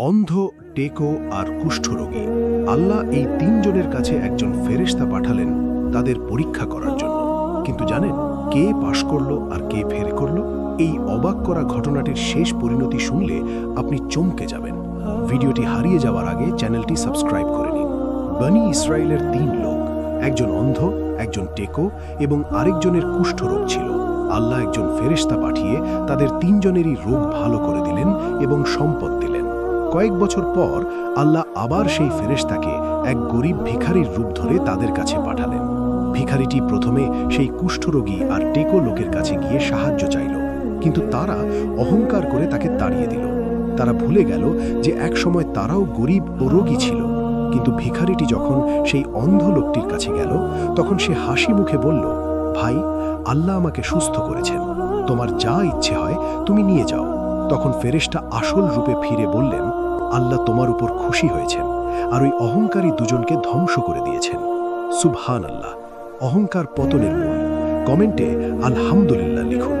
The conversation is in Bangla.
অন্ধ, টেকো আর কুষ্ঠরোগী। আল্লাহ এই তিনজনের কাছে একজন ফেরেশতা পাঠালেন তাদের পরীক্ষা করার জন্য। কিন্তু জানেন কে পাশ করলো আর কে ফেল করলো? এই অবাক করা ঘটনাটির শেষ পরিণতি শুনলে আপনি চমকে যাবেন। ভিডিওটি হারিয়ে যাওয়ার আগে চ্যানেলটি সাবস্ক্রাইব করে নিন। বনি ইসরায়েলের 3 লোক, একজন অন্ধ, একজন টেকো এবং আরেকজনের কুষ্ঠরোগ ছিল। আল্লাহ একজন ফেরেশতা পাঠিয়ে তাদের 3 জনেরই রোগ ভালো করে দিলেন এবং সম্পদ দিলেন। কয়েক বছর পর আল্লাহ আবার সেই ফেরেশতাকে এক গরিব ভিখারির রূপ ধরে তাদের কাছে পাঠালেন। ভিখারিটি প্রথমে সেই কুষ্ঠরোগী আর টেকো লোকের কাছে গিয়ে সাহায্য চাইল, কিন্তু তারা অহংকার করে তাকে তাড়িয়ে দিল। তারা ভুলে গেল যে একসময় তারাও গরিব ও রোগী ছিল। কিন্তু ভিখারিটি যখন সেই অন্ধ লোকটির কাছে গেল, তখন সে হাসি মুখে বলল, ভাই, আল্লাহ আমাকে সুস্থ করেছেন, তোমার যা ইচ্ছে হয় তুমি নিয়ে যাও। তখন ফেরেশতা আসল রূপে ফিরে বললেন, আল্লাহ তোমার উপর খুশি হয়েছেন আর ওই অহংকারী দুজনকে ধ্বংস করে দিয়েছেন। সুবহানাল্লাহ। অহংকার পতনের মূল। কমেন্টে আলহামদুলিল্লাহ লিখুন।